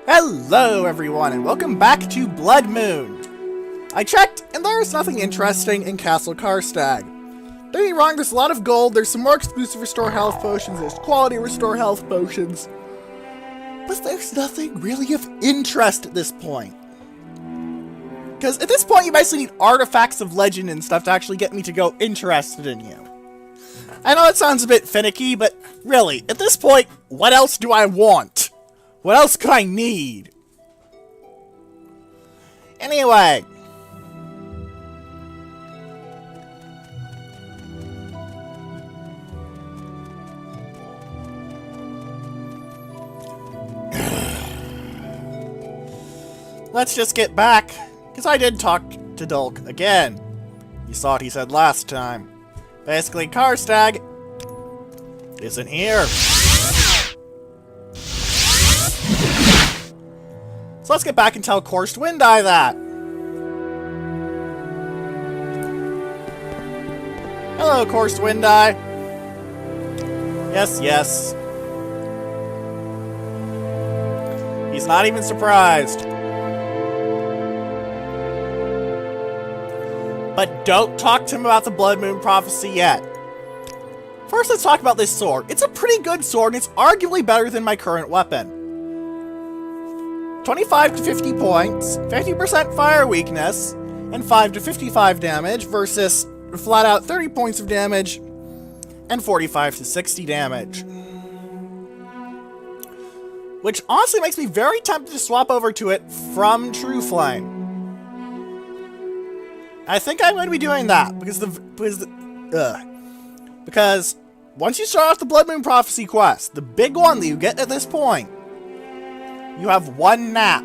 Hello everyone, and welcome back to Blood Moon. I checked, and there's nothing interesting in Castle Karstag. Don't get me wrong, there's a lot of gold, there's some more exclusive restore health potions, there's quality restore health potions, but there's nothing really of interest at this point. Because at this point you basically need artifacts of legend and stuff to actually get me to go interested in you. I know it sounds a bit finicky, but really, at this point, what else do I want? What else could I need? Anyway. Let's just get back, because I did talk to Dulk again. You saw what he said last time. Basically, Karstag isn't here. So let's get back and tell Cursed Windeye that. Hello, Cursed Windeye. Yes, yes. He's not even surprised. But don't talk to him about the Blood Moon prophecy yet. First, let's talk about this sword. It's a pretty good sword, and it's arguably better than my current weapon. 25 to 50 points, 50% fire weakness, and 5 to 55 damage versus flat out 30 points of damage and 45 to 60 damage. Which honestly makes me very tempted to swap over to it from True Flame. I think I'm going to be doing that because once you start off the Blood Moon Prophecy quest, the big one that you get at this point, you have one nap,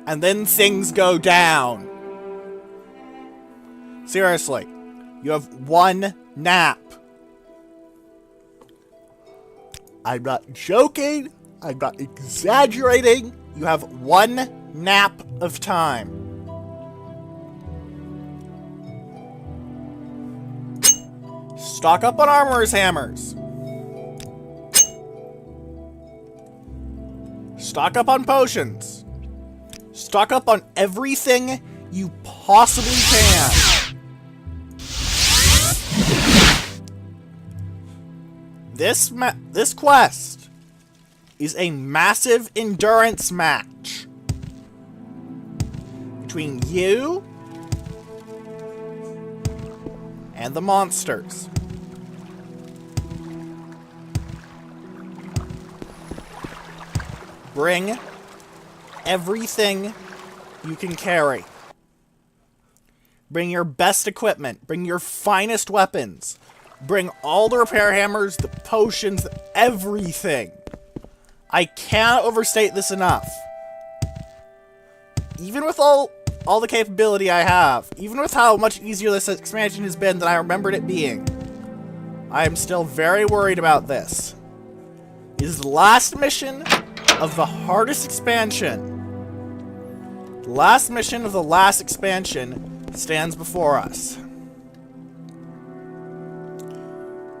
and then things go down. Seriously, you have one nap. I'm not joking, I'm not exaggerating, you have one nap of time. Stock up on Armorer's Hammers. Stock up on potions. Stock up on everything you possibly can. This quest is a massive endurance match between you and the monsters. Bring everything you can carry. Bring your best equipment. Bring your finest weapons. Bring all the repair hammers, the potions, everything. I cannot overstate this enough. Even with all the capability I have, even with how much easier this expansion has been than I remembered it being, I am still very worried about this. It is the last mission of the hardest expansion. The last mission of the last expansion stands before us.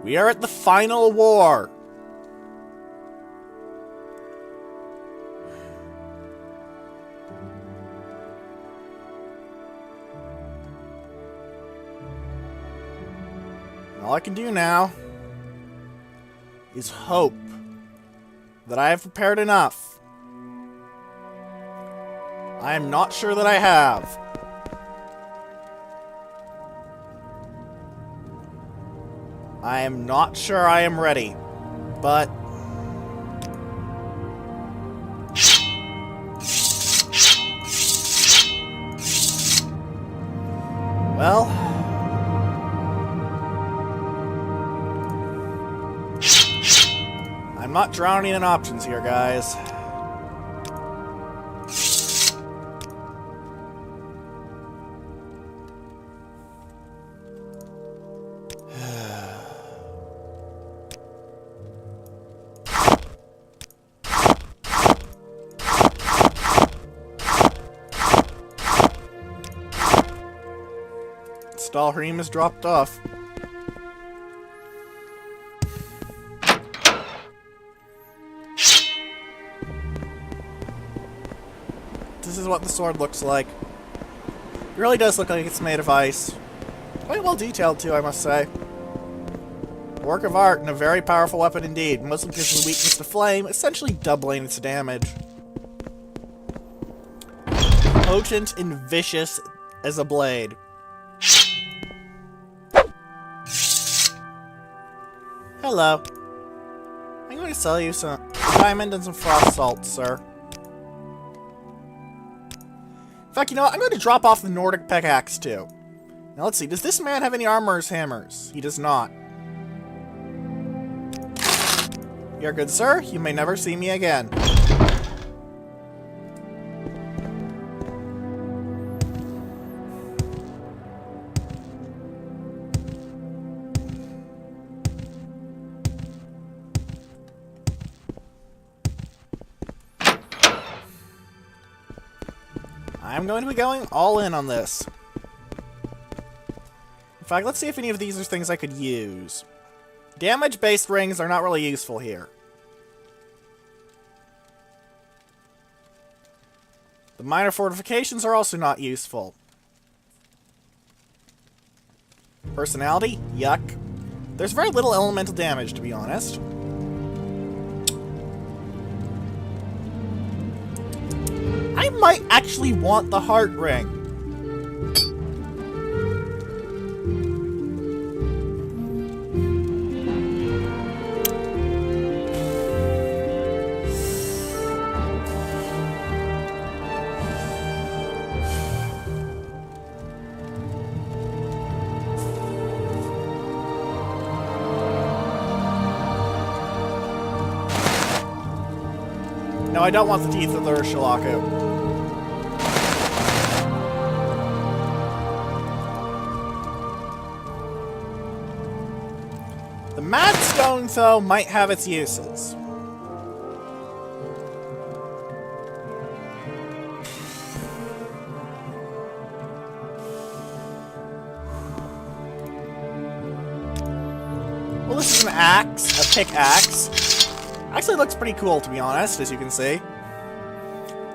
We are at the final war. And all I can do now is hope that I have prepared enough. I am not sure that I have. I am not sure I am ready, but well, I'm not drowning in options here, guys. Stalhrim has dropped off. This is what the sword looks like. It really does look like it's made of ice. Quite well detailed too, I must say. Work of art and a very powerful weapon indeed, mostly because of the weakness to flame, essentially doubling its damage. Potent and vicious as a blade. Hello. I'm going to sell you some diamond and some frost salt, sir. In fact, you know what? I'm going to drop off the Nordic pickaxe too. Now let's see, does this man have any armorer's hammers? He does not. You're good, sir. You may never see me again. I'm going to be going all in on this. In fact, let's see if any of these are things I could use. Damage-based rings are not really useful here. The minor fortifications are also not useful. Personality? Yuck. There's very little elemental damage, to be honest. I might actually want the heart ring. No, I don't want the teeth of the Urshilaku. The Mad Stone, though, might have its uses. Well, this is an axe, a pickaxe. Actually looks pretty cool, to be honest, as you can see.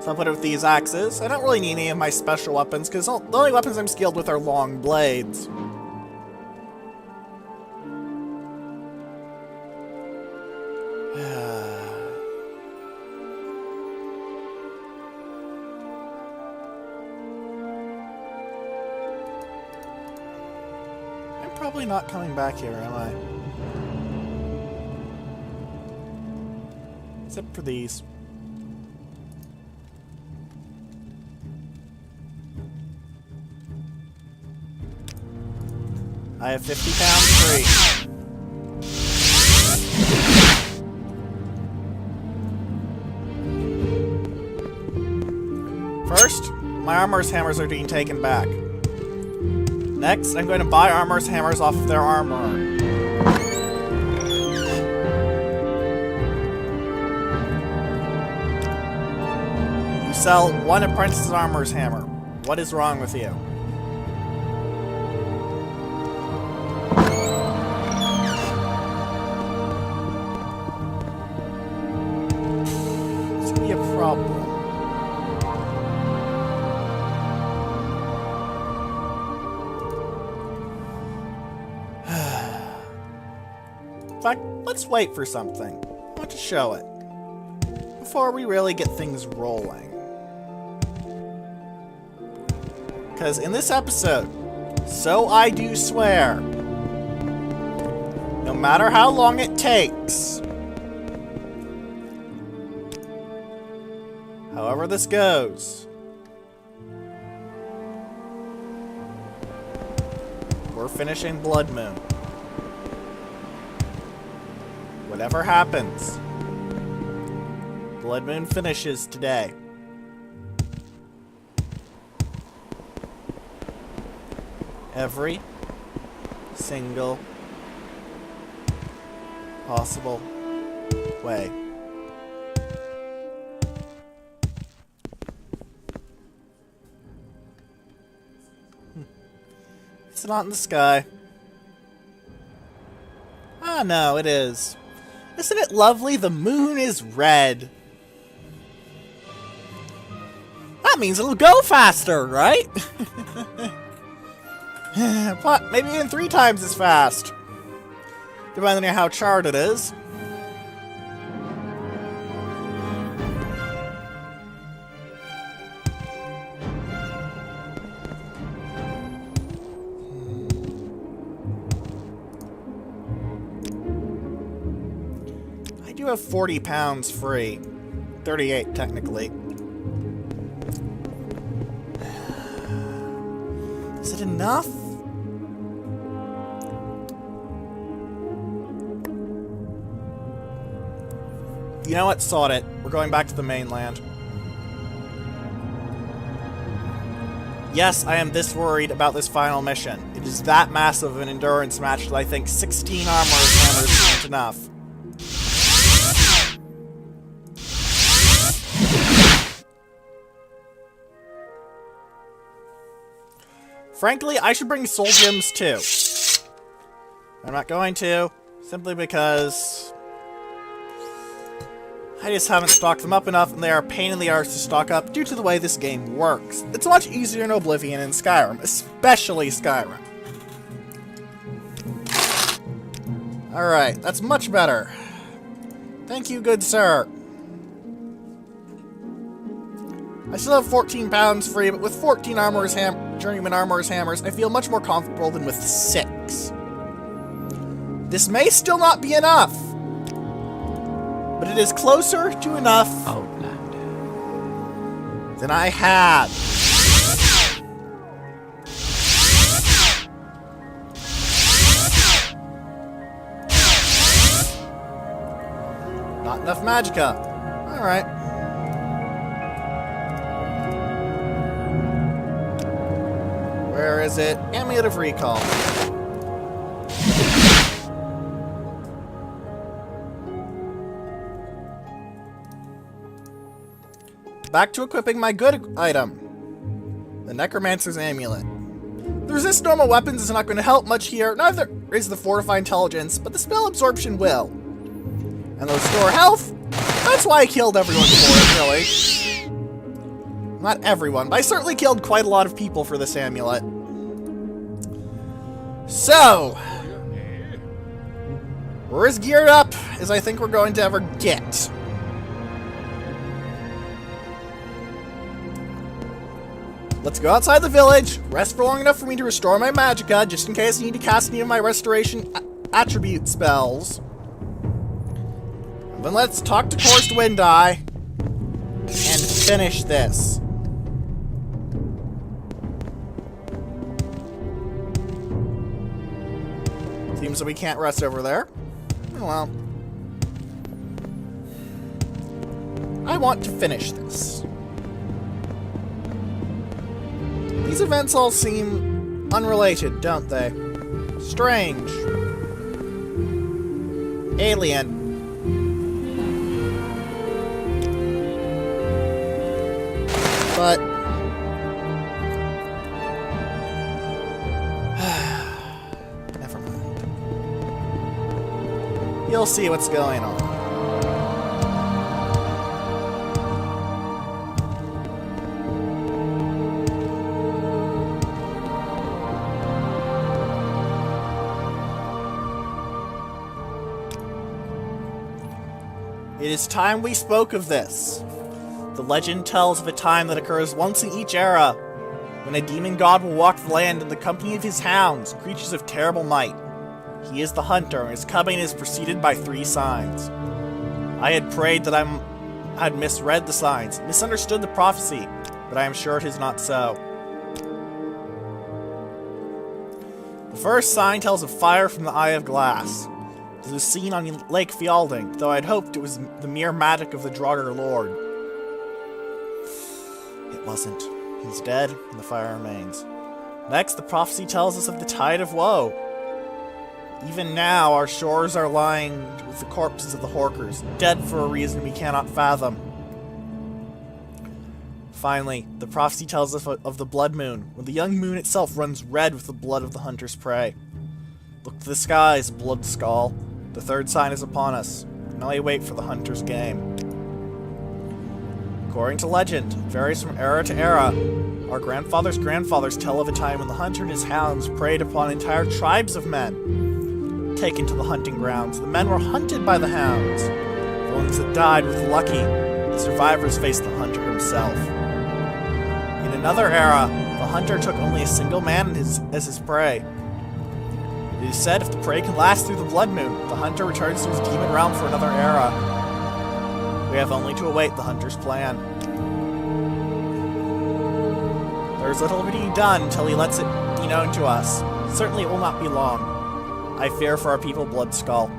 So I'll put it with these axes. I don't really need any of my special weapons, because the only weapons I'm skilled with are long blades. I'm probably not coming back here, am I? Except for these. I have 50 pounds free. First, my armorer's hammers are being taken back. Next, I'm going to buy armorer's hammers off of their armorer. You sell one apprentice's armorer's hammer. What is wrong with you? This could be a problem. In fact, let's wait for something. I want to show it before we really get things rolling. Because in this episode, so I do swear, no matter how long it takes, however this goes, we're finishing Blood Moon. Whatever happens, Blood Moon finishes today. Every single possible way. It's not in the sky. Ah, no, it is. Isn't it lovely? The moon is red. that means it'll go faster, right? But maybe even 3 times as fast. Depending on how charred it is. I do have 40 pounds free. 38, technically. Is it enough? You know what? Sod it. We're going back to the mainland. Yes, I am this worried about this final mission. It is that massive of an endurance match that I think 16 armorers hammers isn't enough. Frankly, I should bring soul gems too. I'm not going to, simply because I just haven't stocked them up enough, and they are a pain in the arse to stock up due to the way this game works. It's much easier in Oblivion and Skyrim, especially Skyrim. Alright, that's much better. Thank you, good sir. I still have 14 pounds free, but with 14 Journeyman Armorer's Hammers, I feel much more comfortable than with 6. This may still not be enough, but it is closer to enough than I had. Not enough magicka. Alright. Where is it? Amulet of Recall. Back to equipping my good item. The Necromancer's Amulet. The resist normal weapons is not going to help much here, neither is the Fortify Intelligence, but the spell absorption will. And the Restore Health? That's why I killed everyone for it, really. Not everyone, but I certainly killed quite a lot of people for this amulet. So, we're as geared up as I think we're going to ever get. Let's go outside the village, rest for long enough for me to restore my magicka, just in case I need to cast any of my restoration attribute spells. And then let's talk to Cursed Wind Eye and finish this. Seems that we can't rest over there. Oh well. I want to finish this. These events all seem unrelated, don't they? Strange. Alien. But never mind. You'll see what's going on. It is time we spoke of this. The legend tells of a time that occurs once in each era, when a demon god will walk the land in the company of his hounds, creatures of terrible might. He is the hunter, and his coming is preceded by 3 signs. I had prayed that I had misread the signs, misunderstood the prophecy, but I am sure it is not so. The first sign tells of fire from the Eye of Glass. It was seen on Lake Fjelding, though I had hoped it was the mere magic of the Draugr Lord. It wasn't. He's dead, and the fire remains. Next, the prophecy tells us of the Tide of Woe. Even now, our shores are lined with the corpses of the Horkers, dead for a reason we cannot fathom. Finally, the prophecy tells us of the Blood Moon, when the young moon itself runs red with the blood of the hunter's prey. Look to the skies, Blood Skull. The 3rd sign is upon us. Now I wait for the hunter's game. According to legend, it varies from era to era. Our grandfathers' grandfathers tell of a time when the hunter and his hounds preyed upon entire tribes of men. Taken to the hunting grounds, the men were hunted by the hounds. The ones that died were the lucky. The survivors faced the hunter himself. In another era, the hunter took only a single man as his prey. It is said if the prey can last through the blood moon, the hunter returns to his demon realm for another era. We have only to await the hunter's plan. There is little to be done until he lets it be known to us. Certainly it will not be long. I fear for our people, Bloodskull.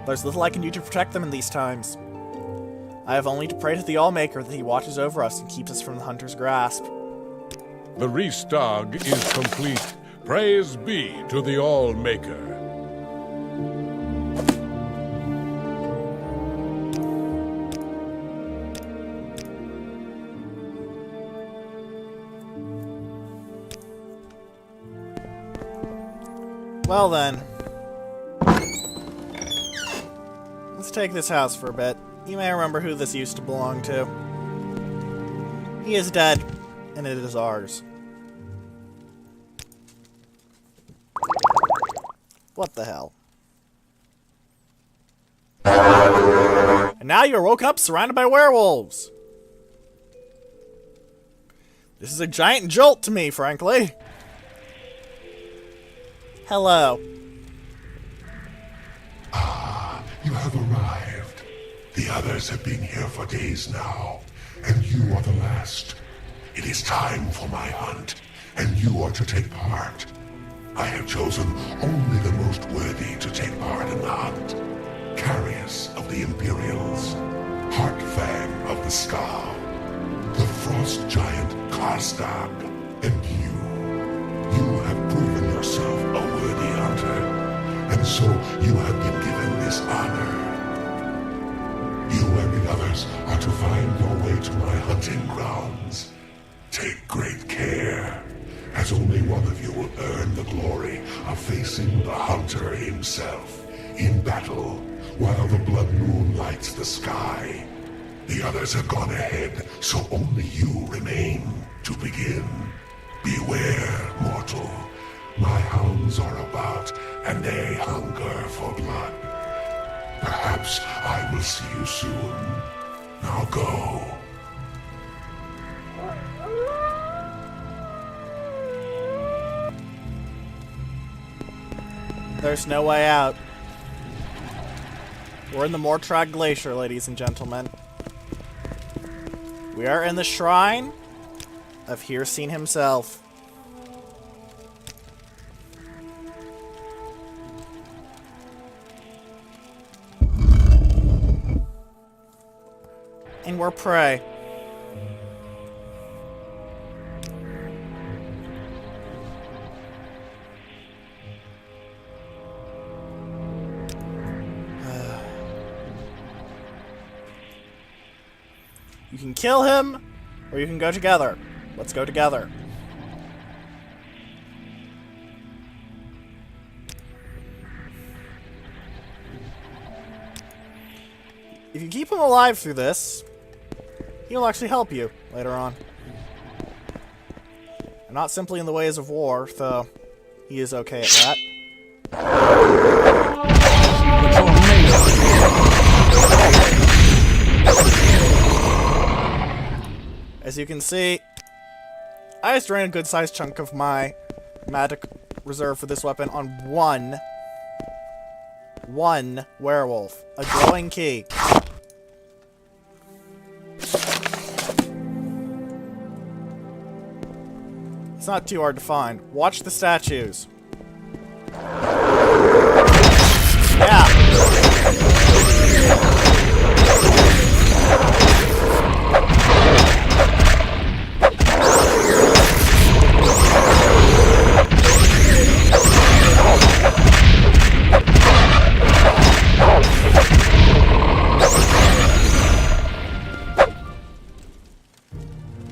There's little I can do to protect them in these times. I have only to pray to the Allmaker that he watches over us and keeps us from the hunter's grasp. The Restog is complete. Praise be to the All-Maker. Well then. Let's take this house for a bit. You may remember who this used to belong to. He is dead, and it is ours. What the hell? And now you're woken up surrounded by werewolves! This is a giant jolt to me, frankly. Hello. Ah, you have arrived. The others have been here for days now, and you are the last. It is time for my hunt, and you are to take part. I have chosen only the most worthy to take part in the hunt. Carius of the Imperials, Heartfang of the Scar, the Frost Giant Karstag, and you. You have proven yourself a worthy hunter, and so you have been given this honor. You and the others are to find your way to my hunting grounds. Take great care, as only one of you will earn the glory of facing the hunter himself in battle while the blood moon lights the sky. The others have gone ahead, so only you remain to begin. Beware, mortal. My hounds are about, and they hunger for blood. Perhaps I will see you soon. Now go. There's no way out. We're in the Mortrag Glacier, ladies and gentlemen. We are in the shrine of Hircine himself. And we're prey. You can kill him, or you can go together. Let's go together. If you keep him alive through this, he'll actually help you later on. And not simply in the ways of war, though he is okay at that. As you can see, I just drained a good-sized chunk of my magic reserve for this weapon on one werewolf. A glowing key. It's not too hard to find. Watch the statues. Yeah.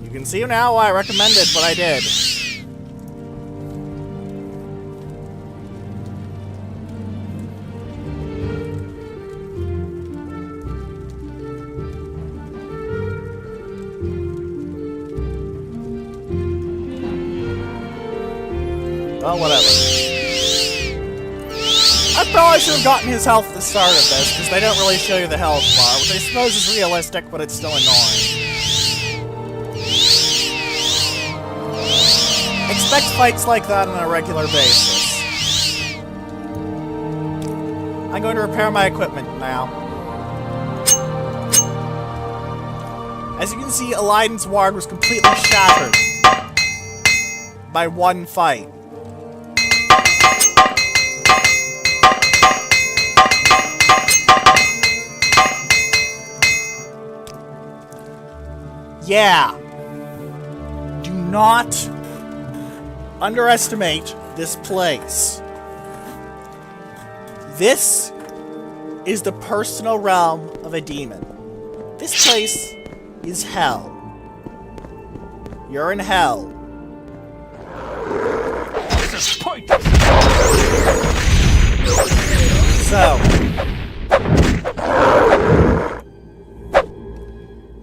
You can see now why I recommended what I did. Well, whatever. I probably should have gotten his health at the start of this, because they don't really show you the health bar, which I suppose is realistic, but it's still annoying. Expect fights like that on a regular basis. I'm going to repair my equipment now. As you can see, Aladdin's ward was completely shattered by one fight. Yeah. Do not underestimate this place. This is the personal realm of a demon. This place is hell. You're in hell. This is pointless. So,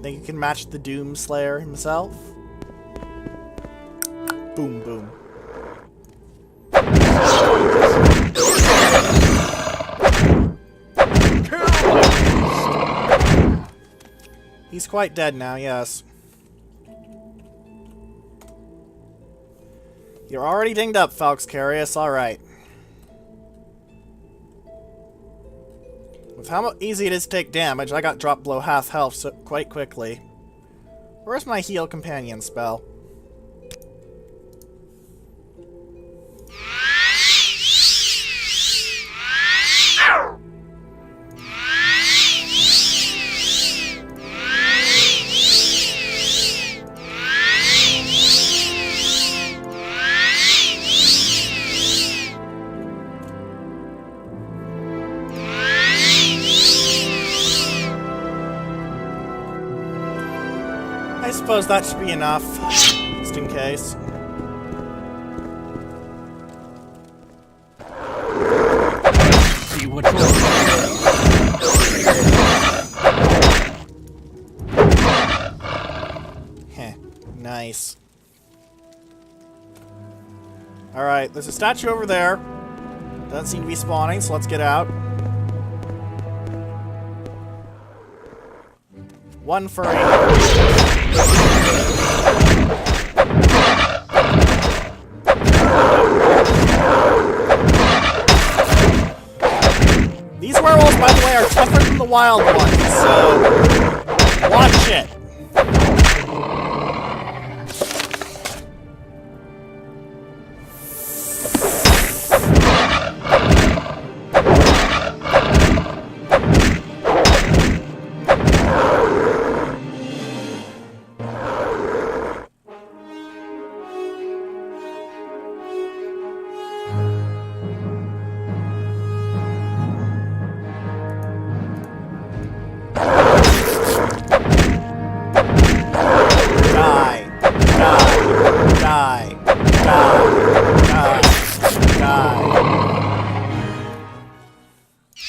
think you can match the Doom Slayer himself? Boom, boom. He's quite dead now, yes. You're already dinged up, Falx Carius, alright. With how easy it is to take damage, I got dropped below half health so quite quickly. Where's my heal companion spell? I suppose that should be enough, just in case. See what's wrong. Heh, nice. Alright, there's a statue over there. Doesn't seem to be spawning, so let's get out. One for 8. These werewolves, by the way, are tougher than the wild ones, so watch it.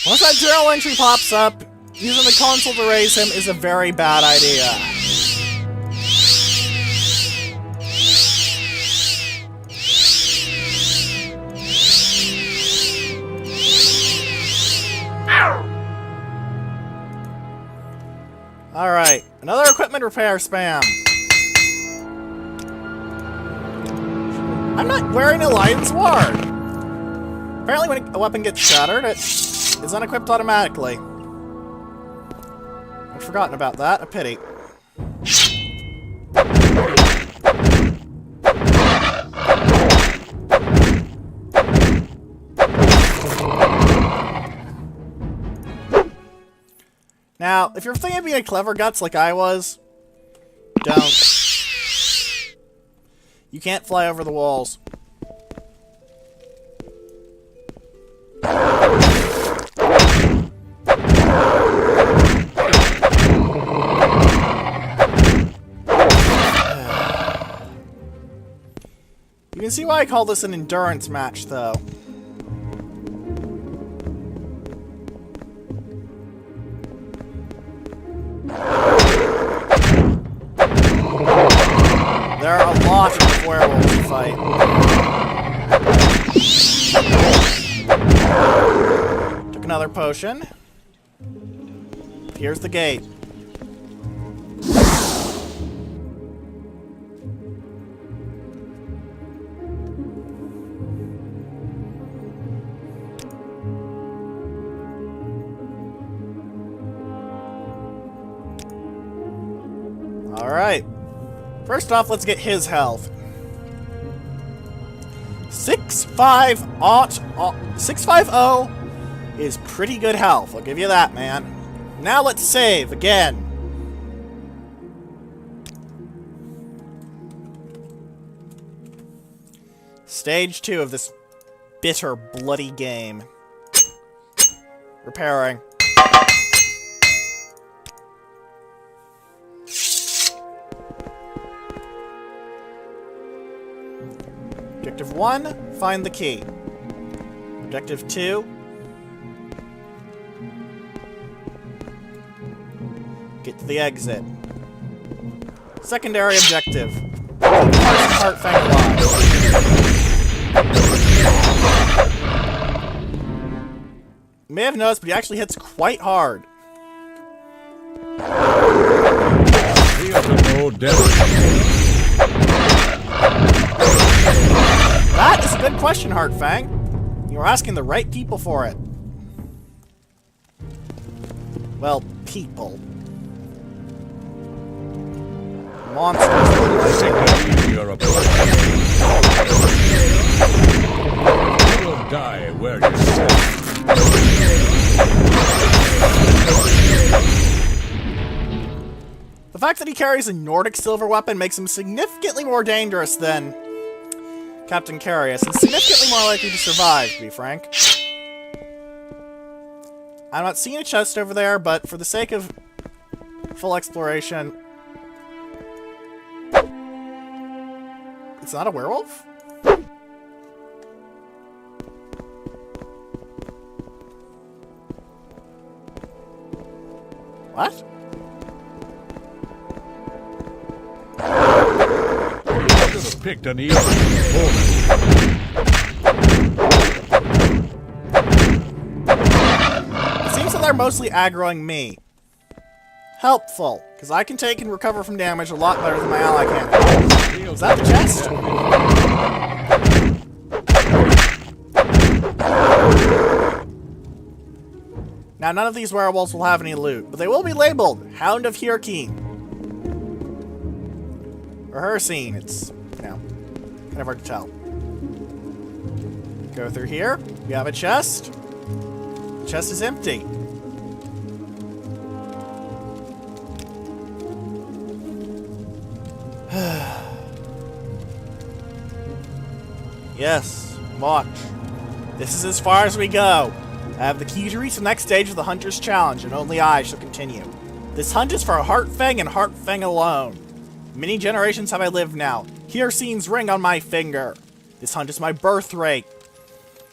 Once that journal entry pops up, using the console to raise him is a very bad idea. Alright, another equipment repair spam. I'm not wearing a Lion's Ward. Apparently when a weapon gets shattered, it is unequipped automatically. I'd forgotten about that. A pity. Now, if you're thinking of being a clever guts like I was, don't. You can't fly over the walls. You can see why I call this an endurance match, though. There are a lot of werewolves to fight. another potion. Here's the gate. Alright. First off, let's get his health. 650 is pretty good health. I'll give you that, man. Now let's save again. Stage 2 of this bitter, bloody game. Repairing. Objective 1, find the key. Objective 2, get to the exit. Secondary objective, Heartfang alive. You may have noticed, but he actually hits quite hard. That is a good question, Heartfang. You're asking the right people for it. Well, people. Monsters. You will die where you sit. The fact that he carries a Nordic silver weapon makes him significantly more dangerous than Captain Carius, and significantly more likely to survive, to be frank. I'm not seeing a chest over there, but for the sake of full exploration... It's not a werewolf? What? Should have picked an easy opponent. It seems that they're mostly aggroing me. Helpful, because I can take and recover from damage a lot better than my ally can. Is that the chest? Now, none of these werewolves will have any loot, but they will be labeled Hound of Hirkeen. Or Hircine, it's, you know, kind of hard to tell. Go through here, we have a chest. The chest is empty. Yes, watch. This is as far as we go. I have the key to reach the next stage of the Hunter's Challenge, and only I shall continue. This hunt is for Heartfang and Heartfang alone. Many generations have I lived now. Hircine's ring on my finger. This hunt is my birthright.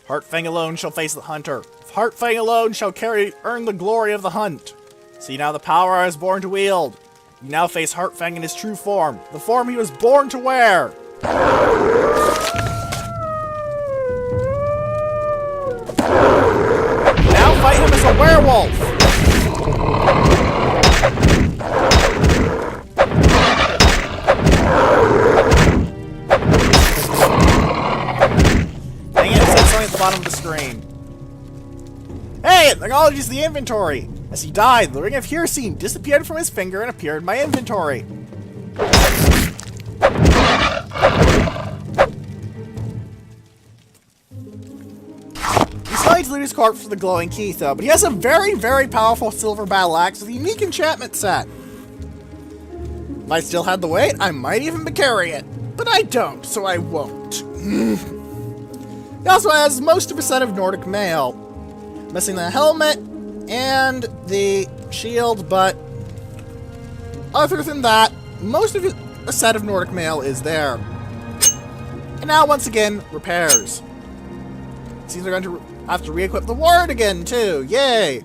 Heartfang alone shall face the Hunter. Heartfang alone shall earn the glory of the hunt. See now the power I was born to wield. You now face Heartfang in his true form, the form he was born to wear. Now fight him as a werewolf. Dang it, it said something at the bottom of the screen. Hey, it acknowledges the inventory. As he died, the Ring of Hircine disappeared from his finger and appeared in my inventory. He still needs to loot his corpse for the glowing key, though, but he has a very, very powerful silver battle axe with a unique enchantment set. If I still had the weight, I might even carry it. But I don't, so I won't. He also has most of a set of Nordic mail, missing the helmet and the shield, but other than that, most of a set of Nordic mail is there. And now, once again, repairs. It seems they're going to have to re-equip the ward again, too. Yay!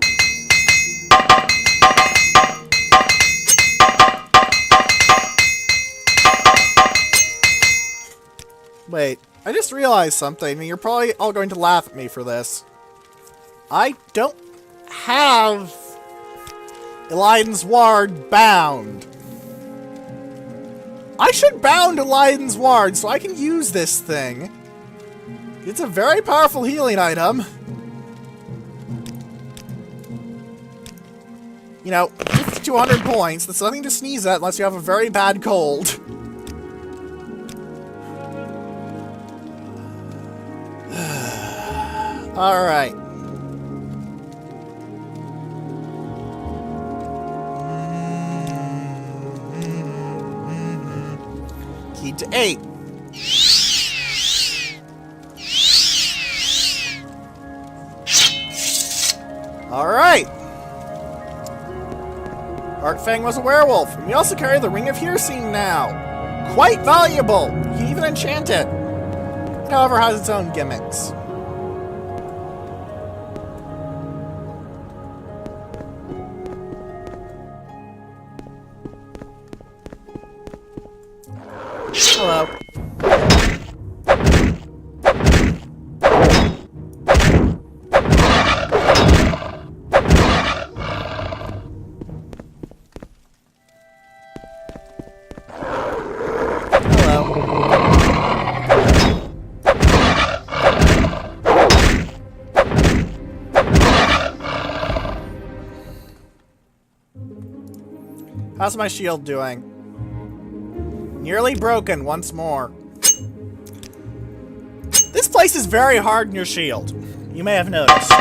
Wait, I just realized something, and you're probably all going to laugh at me for this. I don't have Eliden's Ward bound. I should bound Eliden's Ward so I can use this thing. It's a very powerful healing item. You know, 50 to 100 points. That's nothing to sneeze at unless you have a very bad cold. Alright. Key to 8. Alright. Arkfang was a werewolf, and we also carry the Ring of Hearsing now. Quite valuable! You can even enchant it. It, however, has its own gimmicks. Hello. How's my shield doing? Nearly broken once more. This place is very hard in your shield. You may have noticed.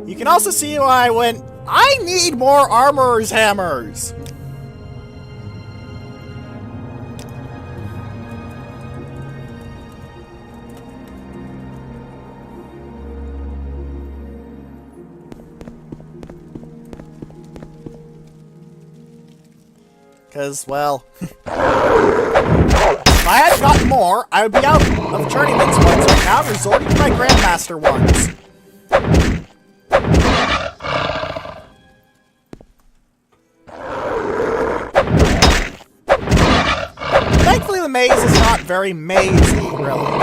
You can also see why I went, I need more armorer's hammers. Because, well, if I had gotten more, I would be out of journeyman's ones right now, resorting to my grandmaster ones. Thankfully, the maze is not very mazy, really.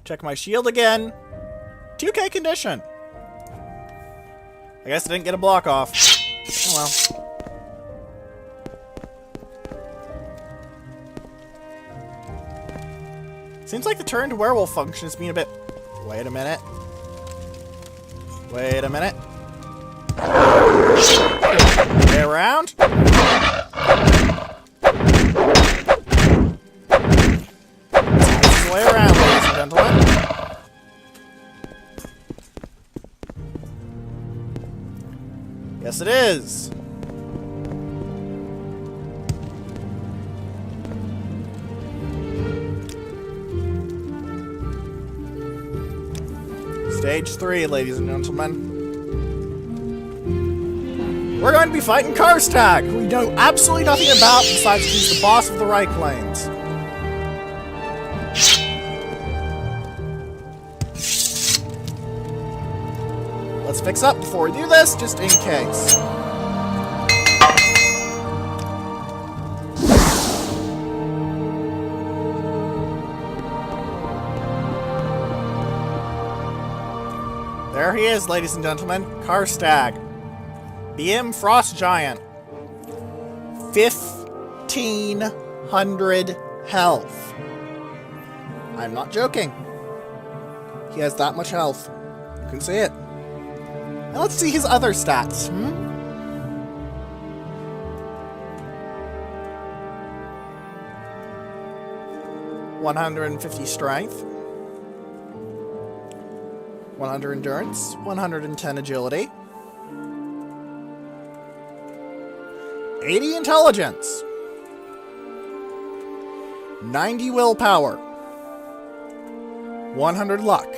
Check my shield again. 2K condition. I guess I didn't get a block off. Oh well. Seems like the turn to werewolf function is being a bit... Wait a minute. Wait a minute. Way around. This is the way around, ladies and gentlemen. Yes, it is. Stage 3, ladies and gentlemen. We're going to be fighting Karstag, who we know absolutely nothing about besides he's the boss of the Reich Lanes. Let's fix up before we do this, just in case. There he is, ladies and gentlemen. Karstag. BM Frost Giant. 1,500 health. I'm not joking. He has that much health. You can see it. Now let's see his other stats. 150 strength. 100 endurance. 110 agility. 80 intelligence. 90 willpower. 100 luck.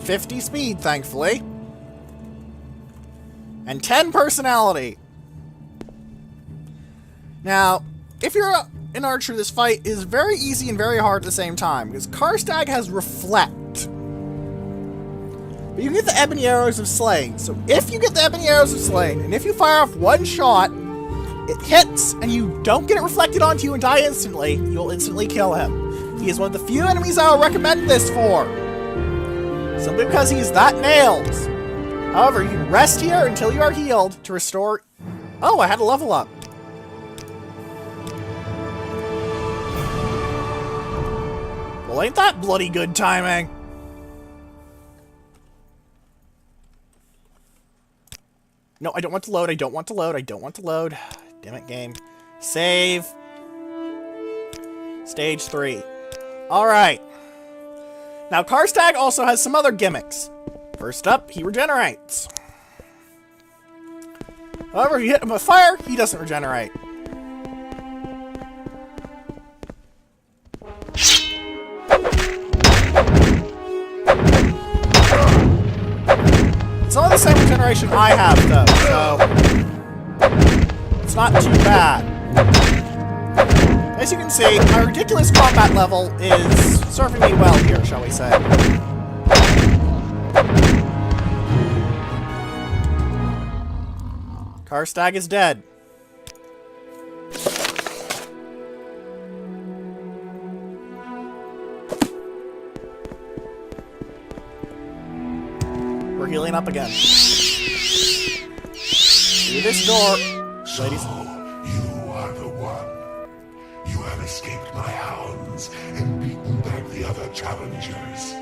50 speed, thankfully. And 10 personality. Now, if you're an archer, this fight is very easy and very hard at the same time, because Karstag has Reflect. But you get the Ebony Arrows of Slaying. So if you get the Ebony Arrows of Slaying, and if you fire off one shot, it hits, and you don't get it reflected onto you and die instantly, you'll instantly kill him. He is one of the few enemies I will recommend this for. Simply because he is that nails. However, you can rest here until you are healed to restore... Oh, I had a level up. Well, ain't that bloody good timing? No, I don't want to load, I don't want to load, I don't want to load. Damn it, game. Save. Stage 3. Alright. Now, Karstag also has some other gimmicks. First up, he regenerates. However, if you hit him with fire, he doesn't regenerate. It's not the same regeneration I have, though, so it's not too bad. As you can see, my ridiculous combat level is serving me well here, shall we say. Karstag is dead. We're healing up again. Through this door, ladies. So, you are the one. You have escaped my hounds and beaten back the other challengers.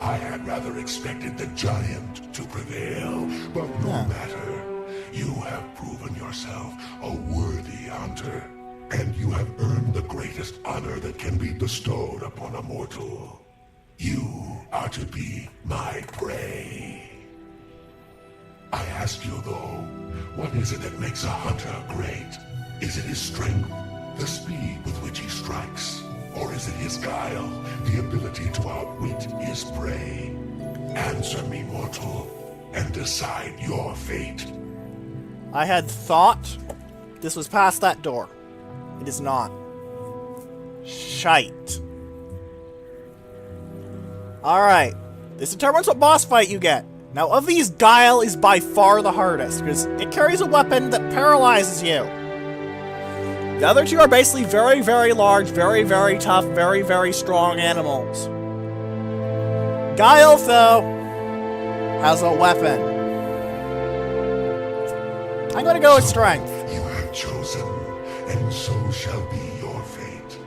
I had rather expected the giant to prevail, but no matter. You have proven yourself a worthy hunter, and you have earned the greatest honor that can be bestowed upon a mortal. You are to be my prey. I ask you, though, what is it that makes a hunter great? Is it his strength, the speed with which he strikes? Or is it his guile, the ability to outwit his prey? Answer me, mortal, and decide your fate. I had thought this was past that door. It is not. Shite. Alright. This determines what boss fight you get. Now, of these, Guile is by far the hardest, because it carries a weapon that paralyzes you. The other two are basically very, very large, very, very tough, very, very strong animals. Guile, though, has a weapon. I'm gonna go with Strength. You have chosen, and so shall be your fate.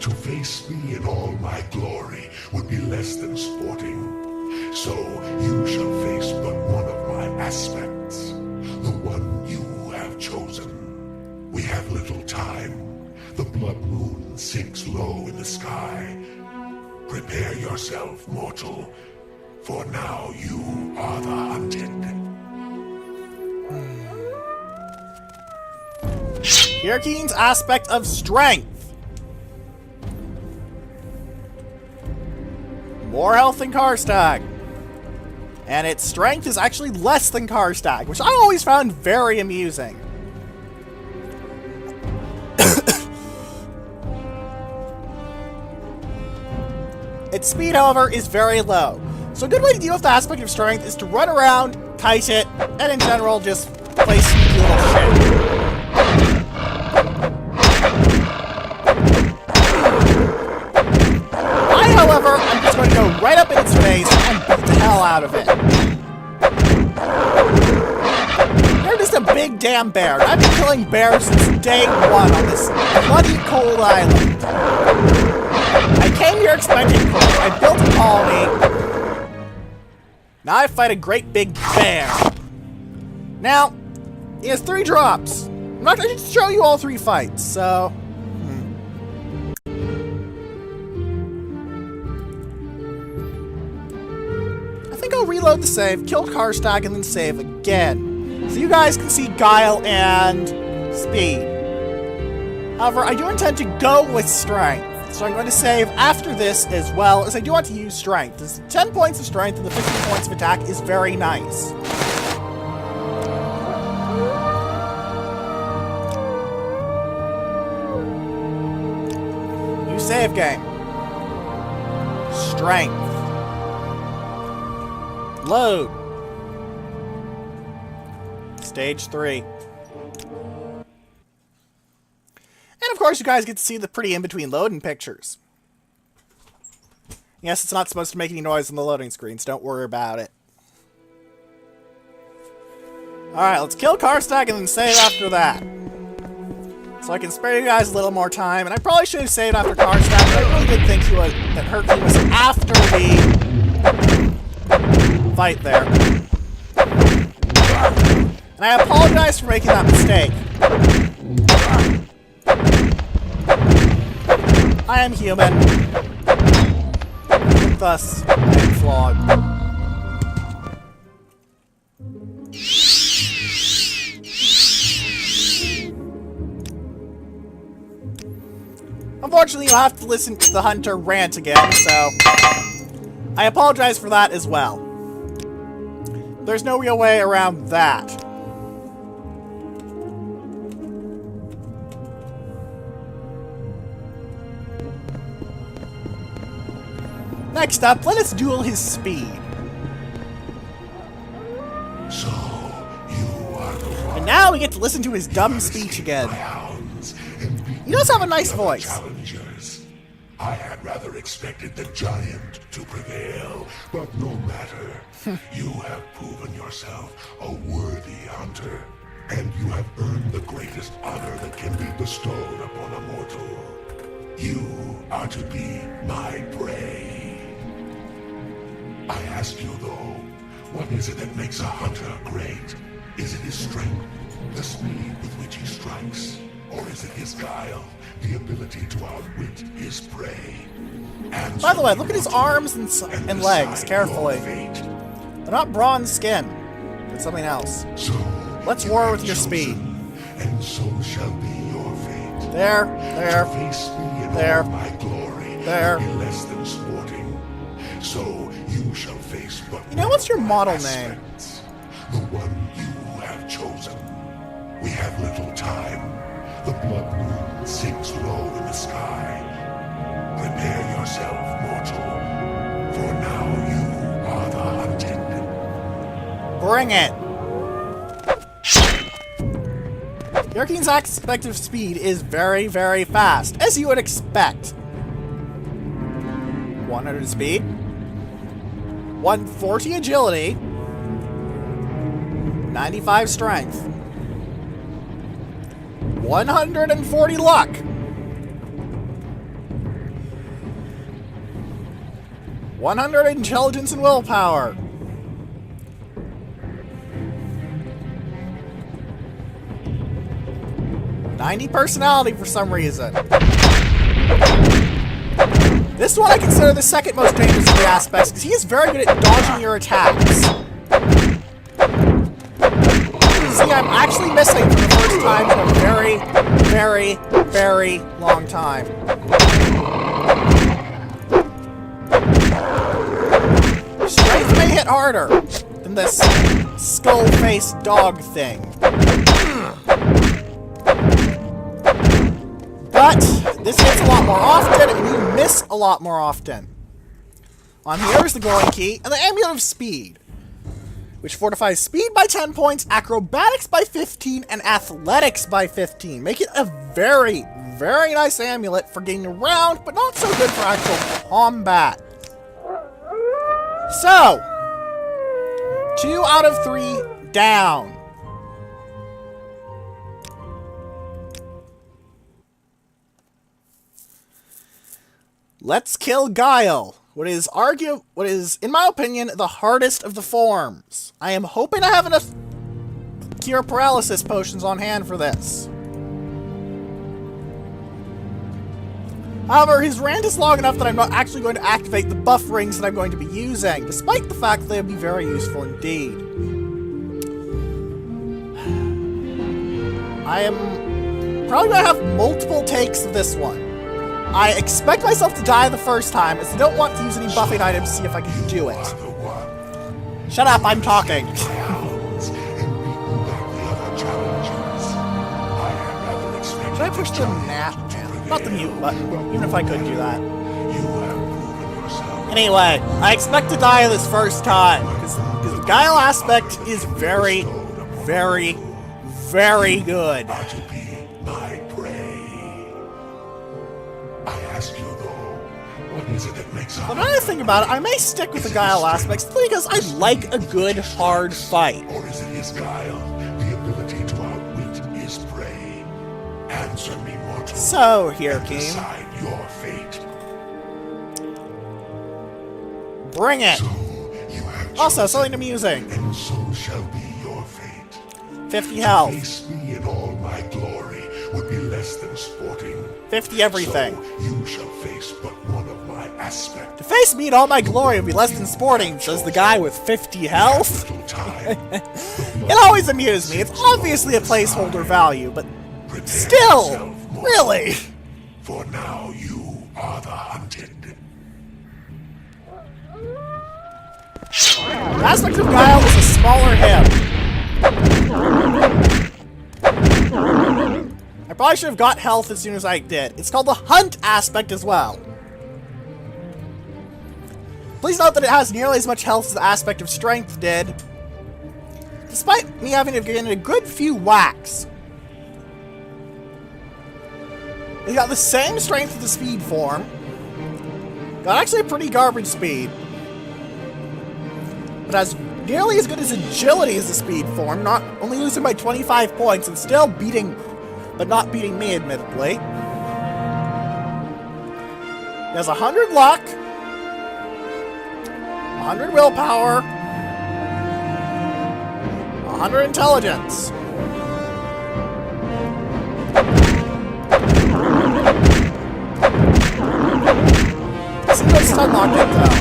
To face me in all my glory would be less than sporting. So you shall face but one of my aspects, the one you have chosen. We have little time. The blood moon sinks low in the sky. Prepare yourself, mortal, for now you are the hunted. Hirkine's aspect of Strength. More health than Karstag. And its strength is actually less than Karstag, which I always found very amusing. Its speed, however, is very low. So a good way to deal with the aspect of strength is to run around, kite it, and in general just play sneaky little shit. However, I'm just going to go right up in its face and beat the hell out of it. They're just a big damn bear. I've been killing bears since day one on this bloody cold island. I came here expecting cold. I built a colony. Now I fight a great big bear. Now, he has 3 drops. I'm not going to show you all 3 fights, so... I'll reload the save, kill Karstag, and then save again. So you guys can see Guile and Speed. However, I do intend to go with Strength, so I'm going to save after this as well, as I do want to use Strength. The 10 points of Strength and the 15 points of attack is very nice. Save game. Strength. Load. Stage 3. And of course you guys get to see the pretty in-between loading pictures. Yes, it's not supposed to make any noise on the loading screens. Don't worry about it. Alright, let's kill Karstag and then save after that. So I can spare you guys a little more time. And I probably should have saved after Karstag, but I really did think that Herky was after the fight there. And I apologize for making that mistake. I am human. Thus, I am flawed. Unfortunately, you'll have to listen to the hunter rant again, so I apologize for that as well. There's no real way around that. Next up, let us duel his speed. So, you are the one. And now we get to listen to his dumb speech again. He does have a nice voice. Challengers. I had rather expected the giant to prevail, but no matter. You have proven yourself a worthy hunter, and you have earned the greatest honor that can be bestowed upon a mortal. You are to be my prey. I ask you though, what is it that makes a hunter great? Is it his strength, the speed with which he strikes? Or is it his guile, the ability to outwit his prey? By the way, look at his arms and legs carefully. They're not bronze skin. It's something else. So let's war with your speed. And so shall be your fate. There, To face me in there, all my glory there. will be less than sporting. So you shall face but You know, what's your one model aspects. The one you have chosen. We have little time. The blood moon sinks low in the sky. Prepare yourself, mortal, for now you are the hunted. Bring it! Yerkin's aspect of speed is very, very fast, as you would expect. 100 speed, 140 agility, 95 strength, 140 luck, 100 intelligence and willpower, 90 personality for some reason. This one I consider the second most dangerous of the aspects, because he is very good at dodging your attacks. See, I'm actually missing for the first time in a very, very, very long time. Strength may hit harder than this skull-faced dog thing. But this hits a lot more often, and you miss a lot more often. On here is the glowing key, and the Amulet of Speed, which fortifies speed by 10 points, acrobatics by 15, and athletics by 15. Make it a very, very nice amulet for getting around, but not so good for actual combat. So, 2 out of 3 down. Let's kill Guile. What is, in my opinion, the hardest of the forms. I am hoping I have enough cure paralysis potions on hand for this. However, his rant is long enough that I'm not actually going to activate the buff rings that I'm going to be using, despite the fact that they would be very useful indeed. I am probably going to have multiple takes of this one. I expect myself to die the first time, as I don't want to use any buffing items to see if I can do it. Shut up, I'm talking. Should I push the nap? Not the mute button, even if I could do that. You have proven yourself. Anyway, I expect to die this first time, because the guile aspect is very, very, very good. Are to be my prey. I ask you though, what is it that makes But another thing about it, I may stick with the guile aspect simply because I like a good, hard fight. Or is it his guile, the ability to outwit his prey? Answer me, mortal. So, here, and King. decide your fate. Bring it! So you have Also, chosen, something amusing. and so shall be your fate. 50 health. Face me in all my glory would be less than sporting. 50 everything. So you shall face but one of my aspects. To face me in all my glory would be less than sporting, says the guy with 50 health. Little time. It always amused me. It's obviously a placeholder value, but Prepare still, yourself, mortal, really. For now you are the hunted. The aspect of guile is a smaller him. I probably should have got health as soon as I did. It's called the hunt aspect as well. Please note that it has nearly as much health as the aspect of strength did, despite me having to get in a good few whacks. It's got the same strength as the speed form. Got actually a pretty garbage speed. But has nearly as good as agility as the speed form, not only losing by 25 points and still beating, but not beating me, admittedly. It has 100 luck, 100 willpower, 100 intelligence. I see what's unlocked it though.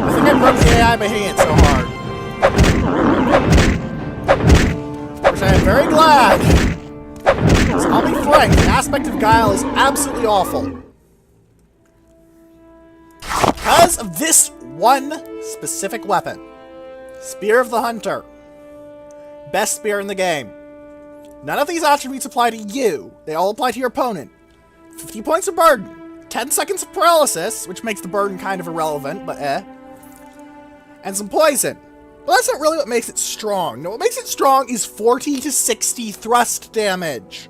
I think I broke the AI by hitting it so hard. Which I am very glad. So I'll be frank, the aspect of guile is absolutely awful. Because of this one specific weapon. Spear of the Hunter. Best spear in the game. None of these attributes apply to you. They all apply to your opponent. 50 points of burden. 10 seconds of paralysis, which makes the burden kind of irrelevant, but eh. And some poison. But that's not really what makes it strong. No, what makes it strong is 40 to 60 thrust damage.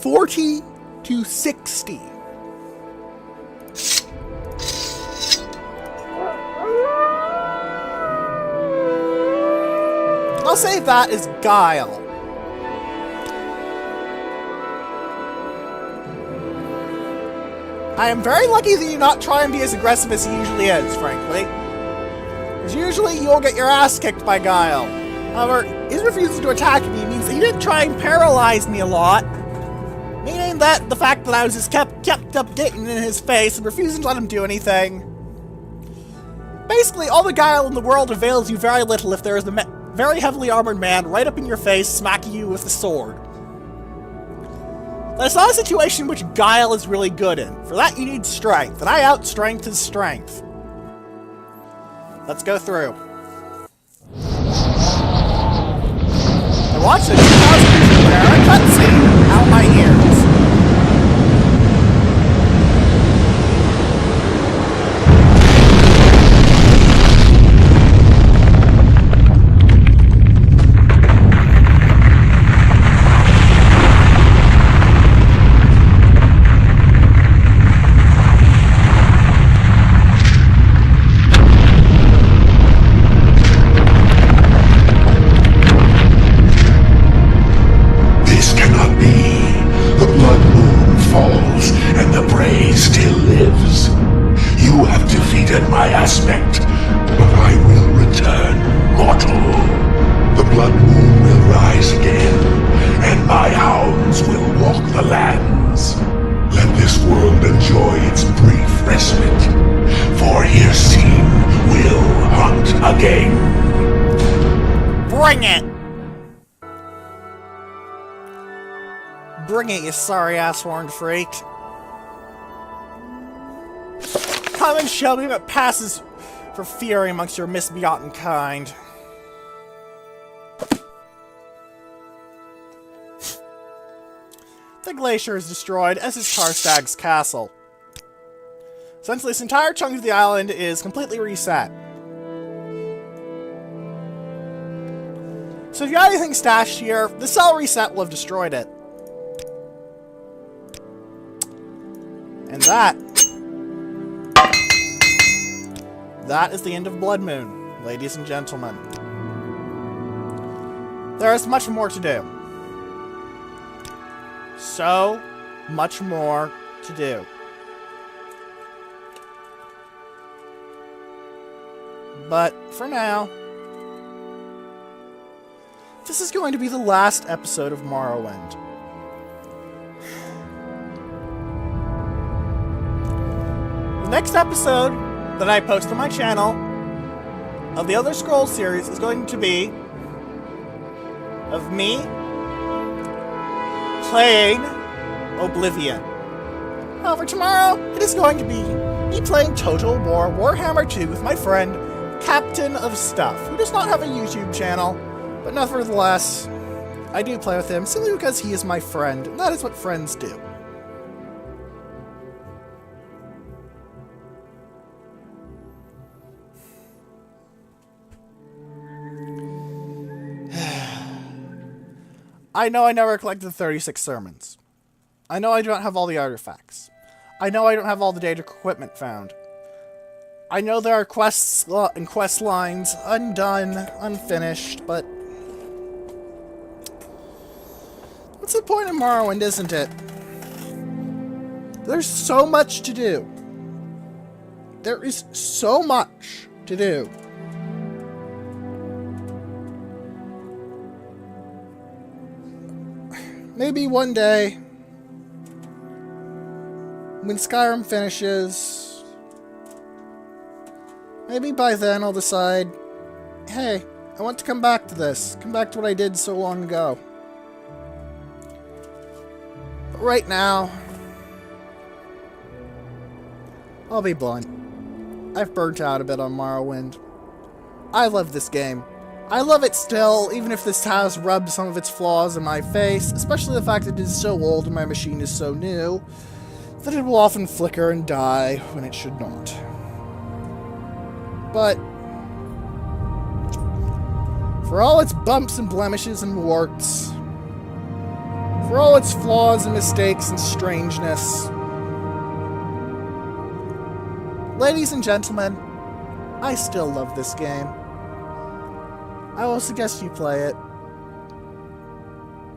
40 to 60. I'll save that as guile. I am very lucky that you not try and be as aggressive as he usually is, frankly. Because usually you'll get your ass kicked by Guile. However, his refusal to attack me means that he didn't try and paralyze me a lot. Meaning that the fact that I was just kept updating in his face and refusing to let him do anything. Basically, all the Guile in the world avails you very little if there is a very heavily armored man right up in your face smacking you with a sword. That's not a situation in which Guile is really good in. For that you need strength, and I outstrength his strength. Let's go through. I watched a 2000 cutscene out my ears. Bring it! Bring it, you sorry-ass horned freak. Come and show me what passes for fury amongst your misbegotten kind. the glacier is destroyed, as is Karstag's castle. Essentially, this entire chunk of the island is completely reset. So if you got anything stashed here, the cell reset will have destroyed it. And that is the end of Blood Moon, ladies and gentlemen. There is much more to do. So much more to do. But for now, this is going to be the last episode of Morrowind. The next episode that I post on my channel of the Elder Scrolls series is going to be of me playing Oblivion. However, tomorrow it is going to be me playing Total War Warhammer 2 with my friend Captain of Stuff, who does not have a YouTube channel, but nevertheless, I do play with him simply because he is my friend, and that is what friends do. I know I never collected 36 sermons. I know I don't have all the artifacts. I know I don't have all the data equipment found. I know there are quests and quest lines undone, unfinished, but what's the point of Morrowind, isn't it? There's so much to do. There is so much to do. Maybe one day, when Skyrim finishes, maybe by then I'll decide, hey, I want to come back to this. Come back to what I did so long ago. But right now, I'll be blunt. I've burnt out a bit on Morrowind. I love this game. I love it still, even if this has rubbed some of its flaws in my face, especially the fact that it is so old and my machine is so new, that it will often flicker and die when it should not. But for all its bumps and blemishes and warts, for all its flaws and mistakes and strangeness, ladies and gentlemen, I still love this game. I will suggest you play it,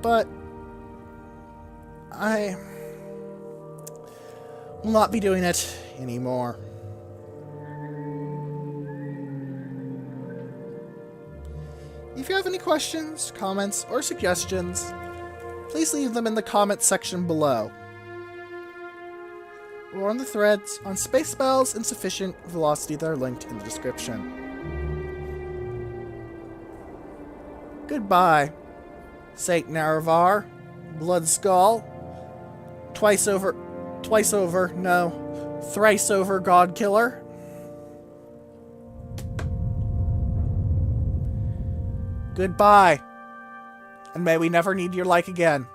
but I will not be doing it anymore. If you have any questions, comments, or suggestions, please leave them in the comments section below, or on the threads on space spells and sufficient velocity that are linked in the description. Goodbye, Saint Naravar, Blood Skull, thrice over, God Killer. Goodbye, and may we never need your like again.